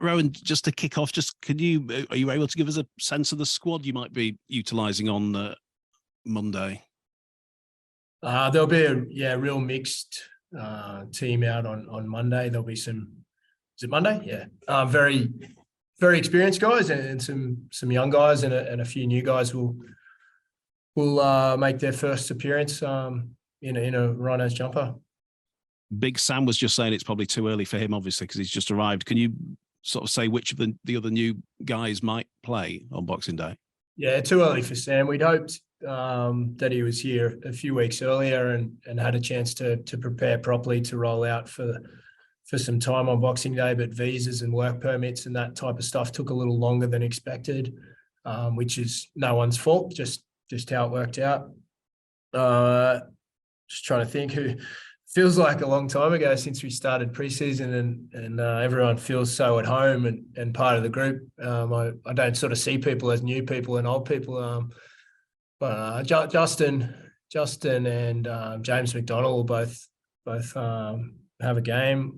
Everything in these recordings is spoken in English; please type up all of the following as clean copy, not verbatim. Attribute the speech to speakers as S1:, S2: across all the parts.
S1: Rowan, just to kick off, are you able to give us a sense of the squad you might be utilising on Monday?
S2: There'll be a real mixed team out on Monday. There'll be some. Is it Monday? Yeah. Very, very experienced guys and some young guys and a few new guys will make their first appearance in a Rhinos jumper.
S1: Big Sam was just saying it's probably too early for him, obviously, because he's just arrived. Can you sort of say which of the other new guys might play on Boxing Day?
S2: Yeah, too early for Sam. We'd hoped that he was here a few weeks earlier and had a chance to prepare properly to roll out for some time on Boxing Day, but visas and work permits and that type of stuff took a little longer than expected, which is no one's fault, just how it worked out. Just trying to think who. Feels like a long time ago since we started preseason and everyone feels so at home and part of the group. I don't sort of see people as new people and old people. But Justin and James McDonald will both have a game.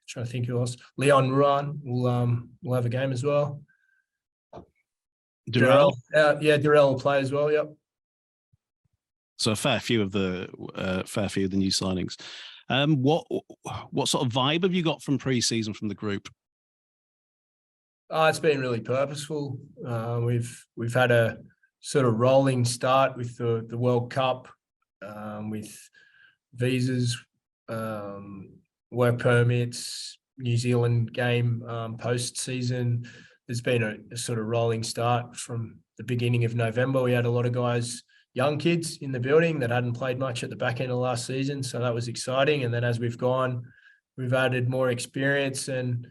S2: Trying to think who else. Leon Ruan will have a game as well.
S1: Durrell?
S2: Durrell will play as well, yep.
S1: So a fair few of the new signings. What sort of vibe have you got from pre-season from the group?
S2: It's been really purposeful. We've had a sort of rolling start with the World Cup, with visas, work permits, New Zealand game post-season. There's been a sort of rolling start from the beginning of November. We had a lot of guys, young kids in the building that hadn't played much at the back end of last season. So that was exciting. And then as we've gone, we've added more experience and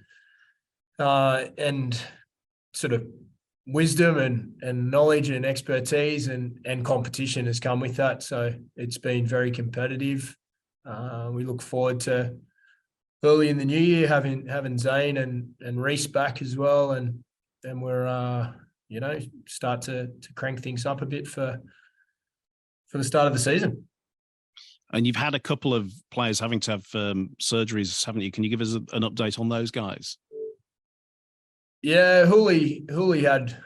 S2: sort of wisdom and knowledge and expertise and competition has come with that. So it's been very competitive. We look forward to early in the new year having Zane and Reese back as well. And then we're, start to crank things up a bit for the start of the season.
S1: And you've had a couple of players having to have surgeries, haven't you? Can you give us an update on those guys?
S2: Yeah, Hooley had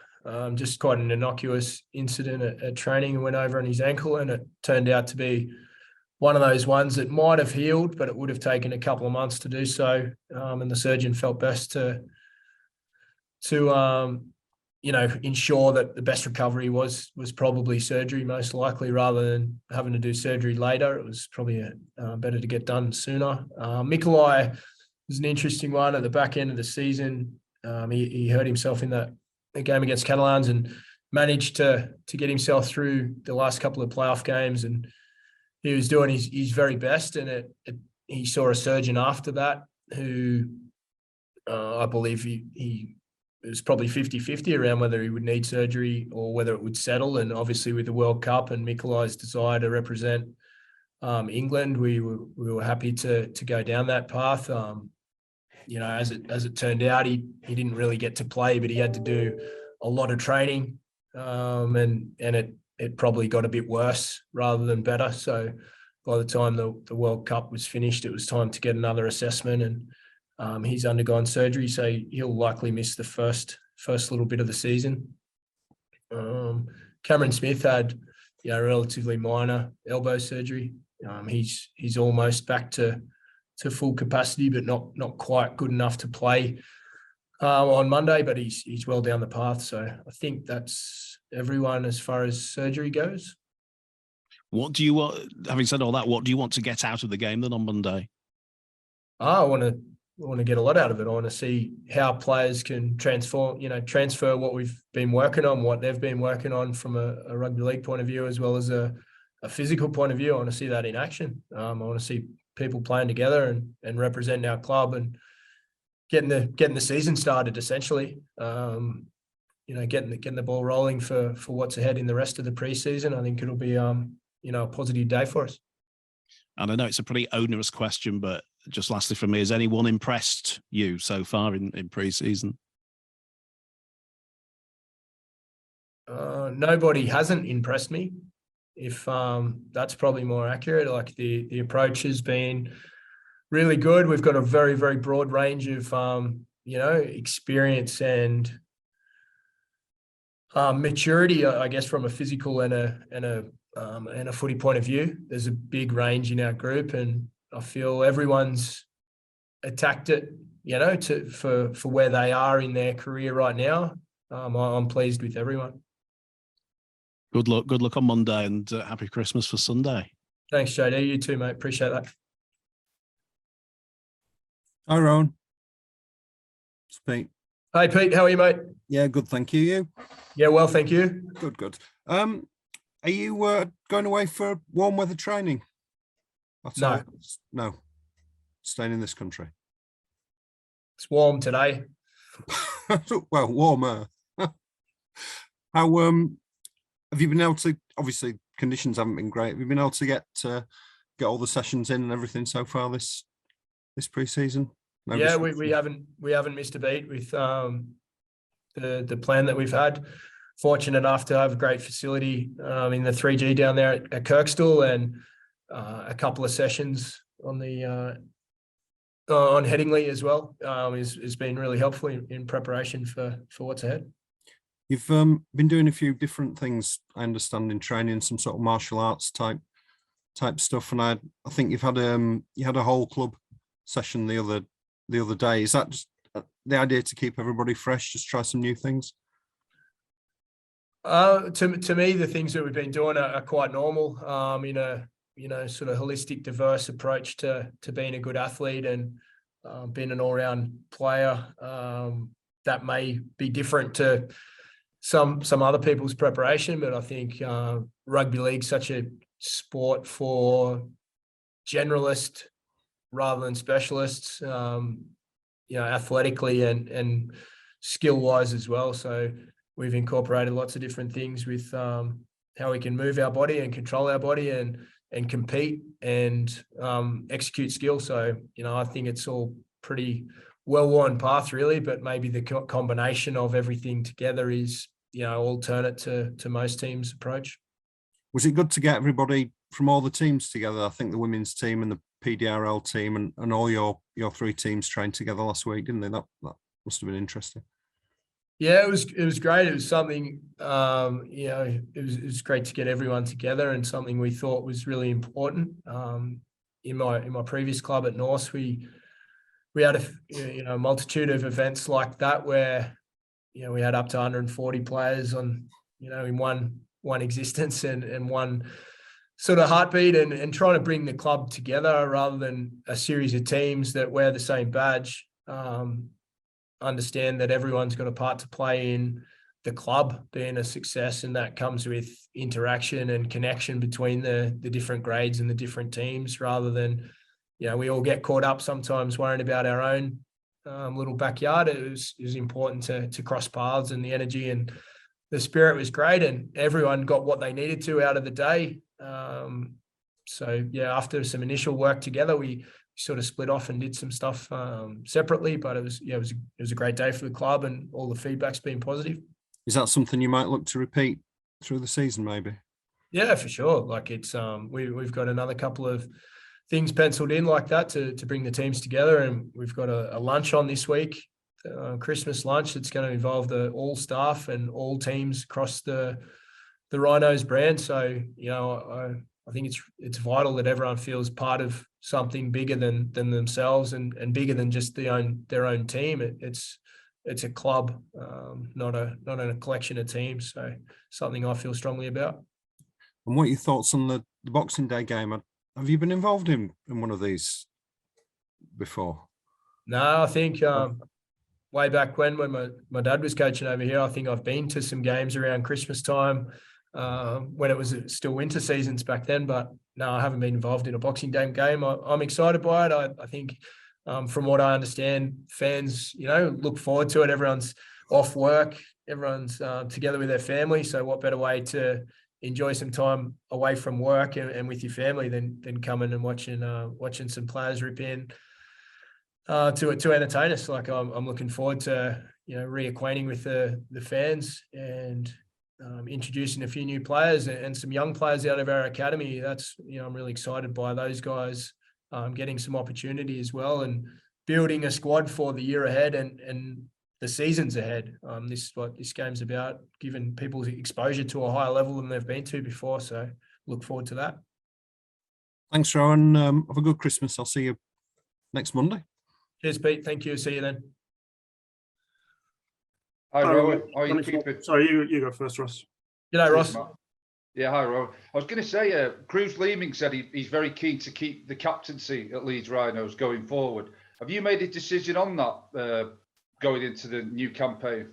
S2: just quite an innocuous incident at training and went over on his ankle, and it turned out to be one of those ones that might have healed, but it would have taken a couple of months to do so. And the surgeon felt best to ensure that the best recovery was probably surgery, most likely, rather than having to do surgery later. It was probably better to get done sooner. Mikolai was an interesting one at the back end of the season. He hurt himself in the game against Catalans and managed to get himself through the last couple of playoff games, and he was doing his very best. And he saw a surgeon after that who I believe it was probably 50-50 around whether he would need surgery or whether it would settle. And obviously with the World Cup and Mikolai's desire to represent England, we were happy to go down that path. As it turned out, he didn't really get to play, but he had to do a lot of training, and it probably got a bit worse rather than better. So by the time the World Cup was finished, it was time to get another assessment, and he's undergone surgery, so he'll likely miss the first little bit of the season. Cameron Smith had relatively minor elbow surgery. He's almost back to full capacity, but not quite good enough to play on Monday, but he's well down the path. So I think that's everyone as far as surgery goes.
S1: What do you want, having said all that, what do you want to get out of the game then on Monday?
S2: I want to get a lot out of it. I want to see how players can transfer what we've been working on, what they've been working on from a rugby league point of view, as well as a physical point of view. I want to see that in action. I want to see people playing together and representing our club and getting the season started, essentially. Getting the ball rolling for what's ahead in the rest of the preseason. I think it'll be a positive day for us.
S1: And I know it's a pretty onerous question, but just lastly from me, has anyone impressed you so far in pre-season?
S2: Nobody hasn't impressed me, if that's probably more accurate. Like the approach has been really good. We've got a very, very broad range of, experience and maturity, I guess, from a physical and a footy point of view. There's a big range in our group, and I feel everyone's attacked it, for where they are in their career right now. I'm pleased with everyone.
S1: Good luck on Monday, and happy Christmas for Sunday.
S2: Thanks, JD. You too, mate. Appreciate that.
S3: Hi, Rohan. It's Pete.
S2: Hey, Pete. How are you, mate?
S3: Yeah, good. Thank you. You?
S2: Yeah, well, thank you.
S3: Good. Are you going away for warm weather training? No. Staying in this country.
S2: It's warm today.
S3: Well, warmer. How have you been able to? Obviously, conditions haven't been great. Have you been able to get all the sessions in and everything so far this pre-season? No,
S2: yeah, we haven't missed a beat with the plan that we've had. Fortunate enough to have a great facility in the 3G down there at Kirkstall, and a couple of sessions on the on Headingley as well has been really helpful in preparation for what's ahead.
S3: You've been doing a few different things, I understand, in training, some sort of martial arts type stuff, and I think you had a whole club session the other day. Is that just the idea to keep everybody fresh, just try some new things?
S2: To me, the things that we've been doing are quite normal in a sort of holistic, diverse approach to being a good athlete and being an all-round player. That may be different to some other people's preparation, but I think rugby league's such a sport for generalists rather than specialists, athletically and skill-wise as well. So we've incorporated lots of different things with how we can move our body and control our body and compete and execute skill. So, I think it's all pretty well-worn path really, but maybe the combination of everything together is, alternate to most teams' approach.
S3: Was it good to get everybody from all the teams together? I think the women's team and the PDRL team and all your three teams trained together last week, didn't they? That must have been interesting.
S2: Yeah, it was great. It was something, it was great to get everyone together, and something we thought was really important. In my previous club at Norse, we had a multitude of events like that where, we had up to 140 players on, in one existence and one sort of heartbeat, and trying to bring the club together rather than a series of teams that wear the same badge. Understand that everyone's got a part to play in the club being a success, and that comes with interaction and connection between the different grades and the different teams, rather than, we all get caught up sometimes worrying about our own little backyard. It was important to cross paths, and the energy and the spirit was great, and everyone got what they needed to out of the day. So yeah, after some initial work together, we sort of split off and did some stuff separately, but it was a great day for the club, and all the feedback's been positive.
S3: Is that something you might look to repeat through the season, maybe?
S2: Yeah, for sure. Like it's we've got another couple of things penciled in like that to bring the teams together, and we've got a lunch on this week, Christmas lunch that's going to involve all staff and all teams across the Rhinos brand. So I think it's vital that everyone feels part of something bigger than themselves and bigger than just their own team. It's a club, not a collection of teams. So something I feel strongly about.
S3: And what are your thoughts on the Boxing Day game? Have you been involved in one of these before?
S2: No, I think way back when my dad was coaching over here, I think I've been to some games around Christmas time. When it was still winter seasons back then, but no, I haven't been involved in a Boxing Day game. I'm excited by it. I think from what I understand, fans, look forward to it. Everyone's off work, everyone's together with their family. So what better way to enjoy some time away from work and with your family than coming and watching some players rip in to entertain us. Like I'm looking forward to, reacquainting with the fans and introducing a few new players and some young players out of our academy. That's, I'm really excited by those guys getting some opportunity as well, and building a squad for the year ahead and the seasons ahead. This is what this game's about, giving people exposure to a higher level than they've been to before. So look forward to that.
S3: Thanks, Rohan. Have a good Christmas. I'll see you next Monday.
S2: Cheers, Pete. Thank you. See you then.
S4: Hi, Rohan. How are you keeping?
S5: Sorry, you go first, Ross.
S2: G'day, Ross.
S4: Yeah, hi, Rohan. I was going to say, Cruz Leeming said he's very keen to keep the captaincy at Leeds Rhinos going forward. Have you made a decision on that going into the new campaign?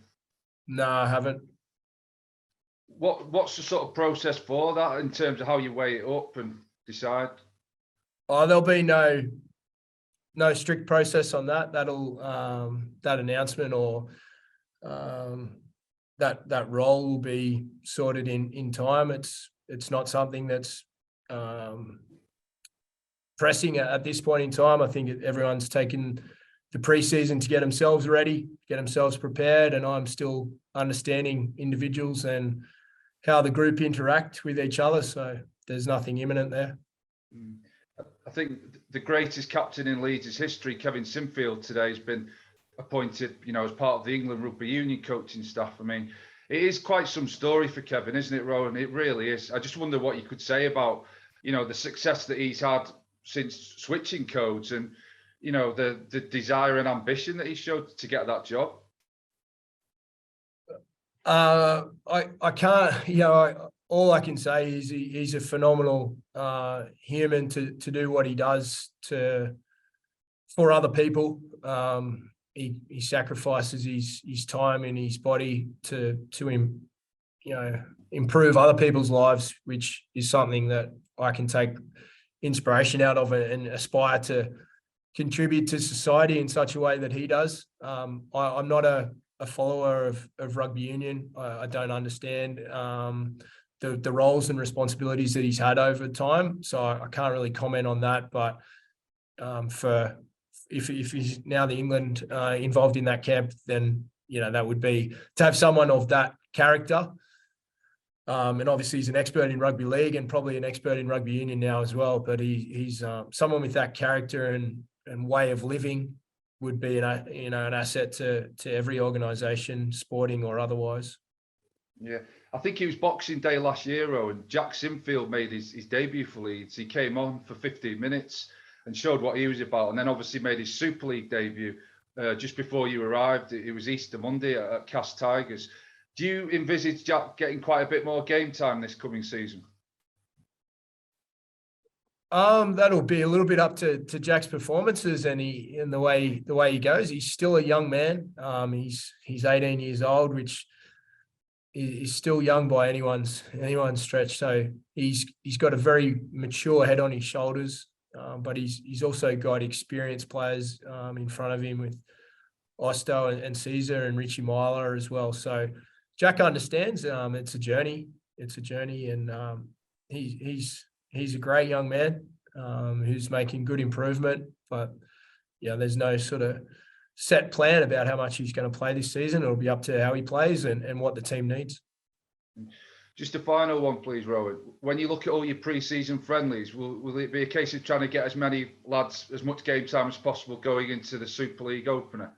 S2: No, I haven't.
S4: What's the sort of process for that in terms of how you weigh it up and decide?
S2: Oh, there'll be no strict process on that. That'll that announcement or that role will be sorted in time. It's not something that's pressing at this point in time. I think everyone's taken the preseason to get themselves ready, get themselves prepared, and I'm still understanding individuals and how the group interact with each other. So there's nothing imminent there.
S4: I think the greatest captain in Leeds' history, Kevin Sinfield, today has been appointed, as part of the England Rugby Union coaching staff. I mean, it is quite some story for Kevin, isn't it, Rohan? It really is. I just wonder what you could say about, the success that he's had since switching codes and, the desire and ambition that he showed to get that job.
S2: I can't, all I can say is he's a phenomenal human to do what he does for other people. He sacrifices his time and his body to improve other people's lives, which is something that I can take inspiration out of and aspire to contribute to society in such a way that he does. I'm not a follower of rugby union. I don't understand the roles and responsibilities that he's had over time, so I can't really comment on that. But if he's now the England involved in that camp, then that would be to have someone of that character. And obviously he's an expert in rugby league and probably an expert in rugby union now as well. But he's someone with that character and way of living would be an asset to every organisation, sporting or otherwise.
S4: Yeah, I think it was Boxing Day last year, and Jack Sinfield made his debut for Leeds. He came on for 15 minutes and showed what he was about, and then obviously made his Super League debut just before you arrived. It was Easter Monday at Cast Tigers. Do you envisage Jack getting quite a bit more game time this coming season?
S2: That'll be a little bit up to Jack's performances and the way he goes. He's still a young man. He's 18 years old, which is still young by anyone's stretch. So he's got a very mature head on his shoulders, but he's also got experienced players in front of him with Osto and Caesar and Richie Myler as well. So Jack understands it's a journey. And he's a great young man who's making good improvement. But there's no sort of set plan about how much he's going to play this season. It'll be up to how he plays and what the team needs.
S4: Just a final one, please, Rohan. When you look at all your pre-season friendlies, will it be a case of trying to get as many lads as much game time as possible going into the Super League opener?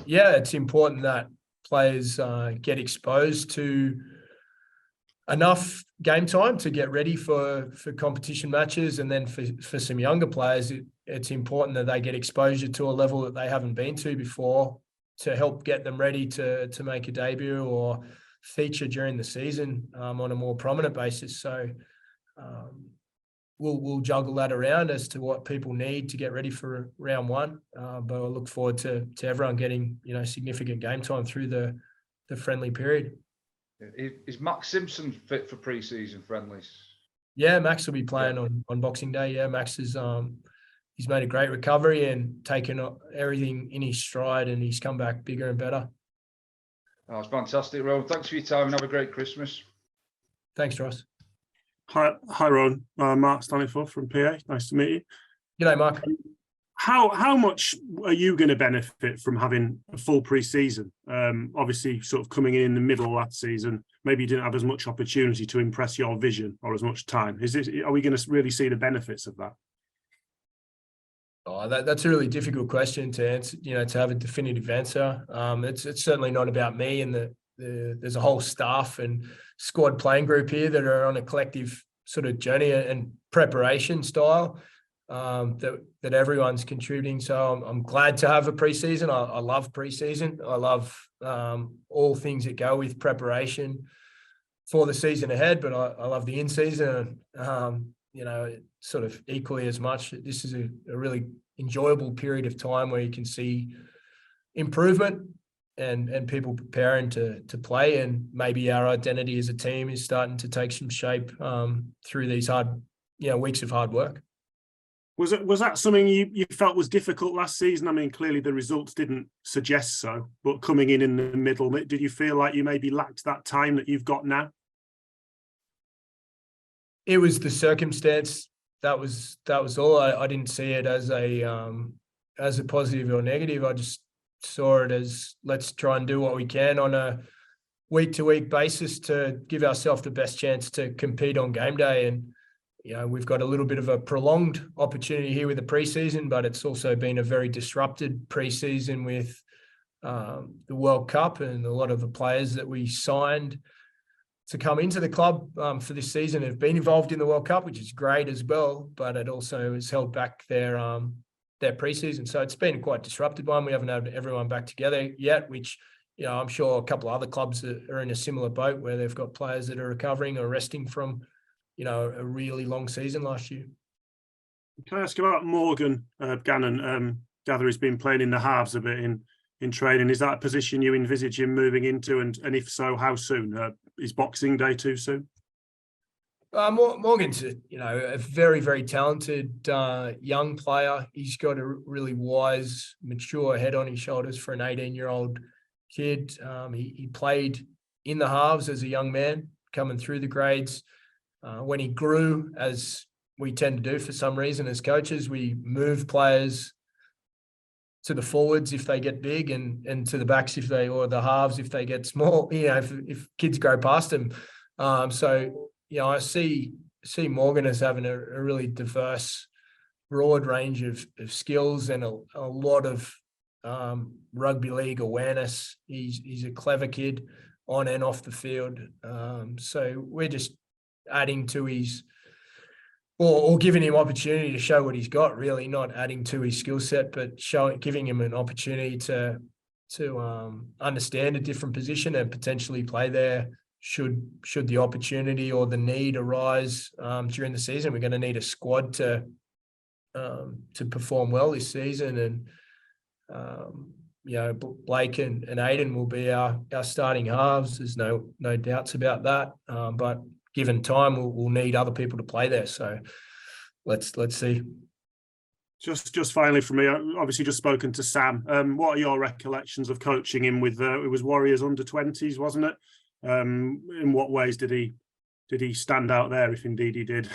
S2: Yeah, it's important that players get exposed to enough game time to get ready for competition matches, and then for some younger players, it's important that they get exposure to a level that they haven't been to before to help get them ready to make a debut or feature during the season on a more prominent basis. So we'll juggle that around as to what people need to get ready for round one. But I look forward to everyone getting significant game time through the friendly period.
S4: Is Max Simpson fit for pre-season friendlies?
S2: Yeah, Max will be playing on Boxing Day. Yeah, Max is he's made a great recovery and taken everything in his stride, and he's come back bigger and better.
S4: Oh, it's fantastic, Rohan. Thanks for your time and have a great Christmas.
S2: Thanks, Ross.
S5: Hi, Rohan. Mark Staniforth from PA. Nice to meet you.
S2: G'day, Mark.
S5: How much are you going to benefit from having a full pre-season? Obviously, sort of coming in the middle of that season, maybe you didn't have as much opportunity to impress your vision or as much time. Are we going to really see the benefits of that?
S2: Oh, that's a really difficult question to answer, to have a definitive answer. It's certainly not about me, and there's a whole staff and squad playing group here that are on a collective sort of journey and preparation style that everyone's contributing. So I'm glad to have a preseason. I love preseason. I love all things that go with preparation for the season ahead, but I love the in-season. Sort of equally as much. This is a really enjoyable period of time where you can see improvement and people preparing to play, and maybe our identity as a team is starting to take some shape through these weeks of hard work.
S5: Was that something you felt was difficult last season? I mean, clearly the results didn't suggest so, but coming in the middle, did you feel like you maybe lacked that time that you've got now?
S2: It was the circumstance. That was all. I didn't see it as a positive or negative. I just saw it as, let's try and do what we can on a week-to-week basis to give ourselves the best chance to compete on game day. And we've got a little bit of a prolonged opportunity here with the preseason, but it's also been a very disrupted preseason with the World Cup and a lot of the players that we signed to come into the club for this season have been involved in the World Cup, which is great as well, but it also has held back their preseason. So it's been a quite disrupted one. We haven't had everyone back together yet, which, I'm sure a couple of other clubs that are in a similar boat where they've got players that are recovering or resting from, a really long season last year.
S5: Can I ask about Morgan Gannon? Gather he's been playing in the halves a bit in training. Is that a position you envisage him moving into? And if so, how soon? Is Boxing Day too soon?
S2: Morgan's a very, very talented young player. He's got a really wise, mature head on his shoulders for an 18-year-old kid. He played in the halves as a young man, coming through the grades. When he grew, as we tend to do for some reason as coaches, we move players to the forwards if they get big, and to the backs or the halves if they get small. If kids grow past them. I see Morgan as having a really diverse, broad range of skills and a lot of rugby league awareness. He's a clever kid on and off the field. So we're just adding to his, or giving him opportunity to show what he's got, really, not adding to his skill set, but giving him an opportunity to understand a different position and potentially play there should the opportunity or the need arise during the season. We're going to need a squad to perform well this season, and Blake and Aiden will be our starting halves. There's no doubts about that. But given time, we'll need other people to play there. So let's see.
S5: Just finally from me, obviously just spoken to Sam. What are your recollections of coaching him with? It was Warriors under-20s, wasn't it? In what ways did he stand out there, if indeed he did?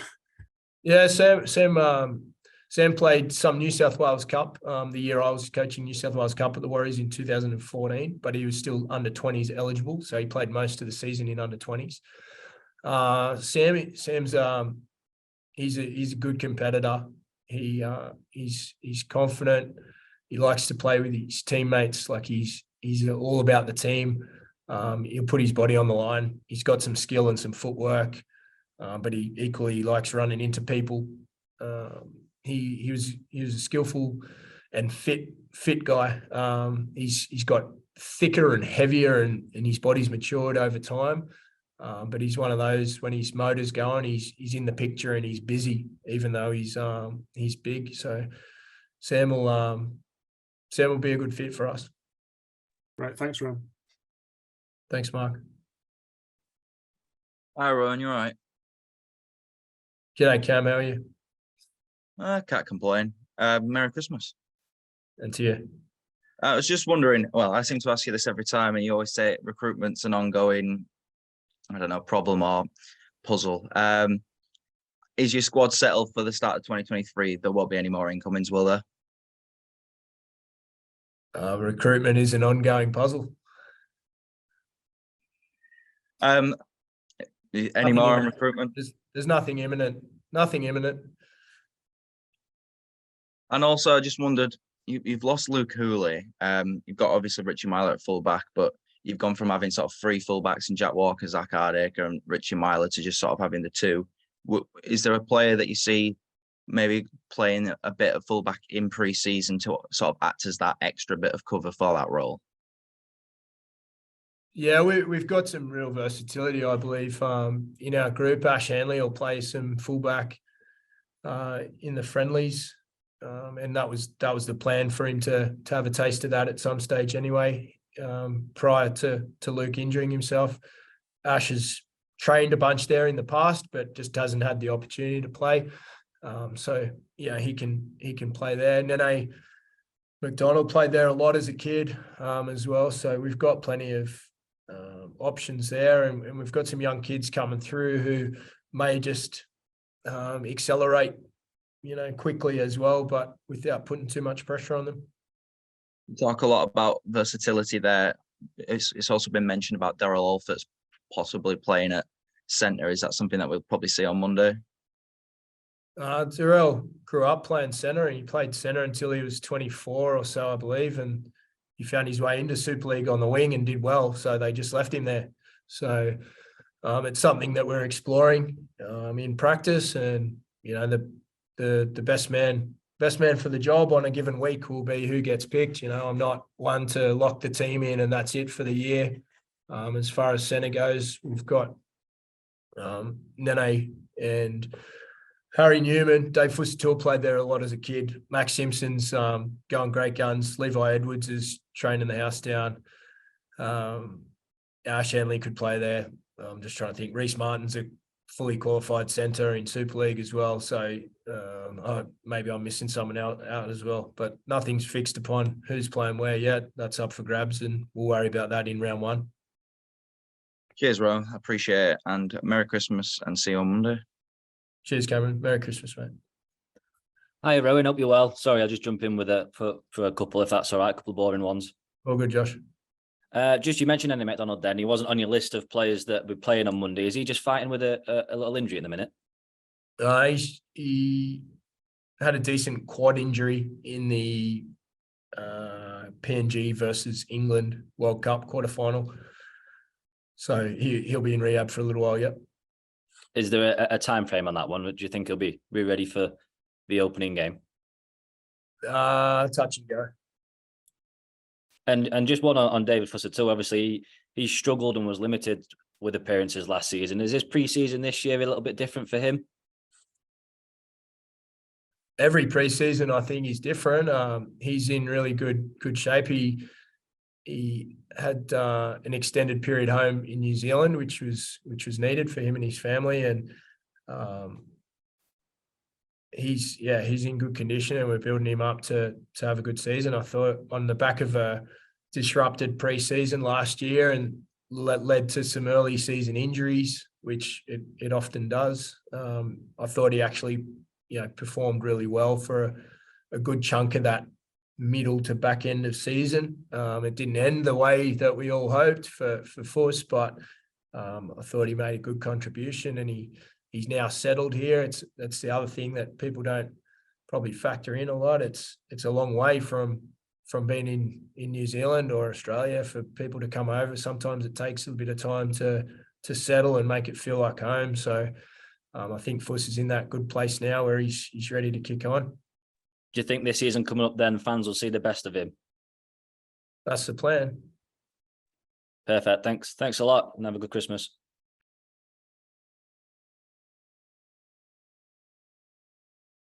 S2: Yeah, Sam played some New South Wales Cup the year I was coaching New South Wales Cup at the Warriors in 2014, but he was still under-20s eligible, so he played most of the season in under-20s. Sam's he's a good competitor. He's confident. He likes to play with his teammates. Like he's all about the team. He'll put his body on the line. He's got some skill and some footwork, but he equally likes running into people. He was a skillful and fit guy. He's got thicker and heavier, and his body's matured over time. But he's one of those, when his motor's going, he's in the picture and he's busy, even though he's big. So Sam will be a good fit for us.
S5: Right, thanks, Ron.
S2: Thanks, Mark.
S6: Hi, Rohan, you all right?
S2: G'day, Cam. How are you?
S6: Can't complain. Merry Christmas.
S2: And to you.
S6: I was just wondering, well, I seem to ask you this every time, and you always say recruitment's an ongoing, I don't know, problem or puzzle. Is your squad settled for the start of 2023? There won't be any more incomings, will there?
S2: Recruitment is an ongoing puzzle.
S6: Any more on recruitment?
S2: There's nothing imminent. Nothing imminent.
S6: And also, I just wondered, you've lost Luke Hooley. You've got obviously Richie Myler at fullback, but you've gone from having sort of three fullbacks in Jack Walker, Zach Hardacre, and Richie Myler to just sort of having the two. Is there a player that you see maybe playing a bit of fullback in pre-season to sort of act as that extra bit of cover for that role?
S2: Yeah, we've got some real versatility, I believe, in our group. Ash Hanley will play some fullback in the friendlies, and that was the plan for him to have a taste of that at some stage anyway, prior to Luke injuring himself. Ash has trained a bunch there in the past, but just hasn't had the opportunity to play. So yeah, he can play there. Nene McDonald played there a lot as a kid as well. So we've got plenty of options there, and we've got some young kids coming through who may just accelerate, quickly as well, but without putting too much pressure on them.
S6: Talk a lot about versatility there. It's also been mentioned about Daryl Alford's possibly playing at centre. Is that something that we'll probably see on Monday?
S2: Darrell grew up playing centre, and he played centre until he was 24 or so, I believe, and he found his way into Super League on the wing and did well, so they just left him there. So it's something that we're exploring in practice, and the best man for the job on a given week will be who gets picked. I'm not one to lock the team in and that's it for the year. As far as centre goes, we've got Nene and Harry Newman. Dave Fusitu'a played there a lot as a kid. Max Simpson's going great guns. Levi Edwards is training the house down. Ash Hanley could play there. I'm just trying to think. Reece Martin's a fully qualified centre in Super League as well. So maybe I'm missing someone out as well. But nothing's fixed upon who's playing where yet. That's up for grabs, and we'll worry about that in round one.
S6: Cheers, Ro. I appreciate it. And Merry Christmas, and see you on Monday.
S2: Cheers, Cameron. Merry Christmas, mate.
S7: Hi, Rowan. Hope you're well. Sorry, I'll just jump in with it for a couple, if that's all right. A couple of boring ones.
S2: All good, Josh.
S7: Just you mentioned Andy McDonald then. He wasn't on your list of players that we're playing on Monday. Is he just fighting with a little injury in the minute?
S2: He had a decent quad injury in the PNG versus England World Cup quarterfinal. So he'll be in rehab for a little while, yep.
S7: Is there a time frame on that one? Do you think he'll be ready for the opening game?
S2: Touch and go.
S7: And just one on David Fusitu'a. Obviously, he struggled and was limited with appearances last season. Is this pre-season this year a little bit different for him?
S2: Every pre-season, I think, is different. He's in really good shape. He had an extended period home in New Zealand, which was needed for him and his family, and he's in good condition, and we're building him up to have a good season. I thought on the back of a disrupted pre-season last year and led to some early season injuries, which it often does. I thought he actually performed really well for a good chunk of that middle to back end of season. It didn't end the way that we all hoped for Fuss, but I thought he made a good contribution, and he's now settled here. That's the other thing that people don't probably factor in a lot. It's a long way from being in New Zealand or Australia for people to come over. Sometimes it takes a bit of time to settle and make it feel like home. So I think Fuss is in that good place now where he's ready to kick on.
S7: Do you think this season coming up then fans will see the best of him?
S2: That's the plan.
S7: Perfect. Thanks a lot, and have a good Christmas.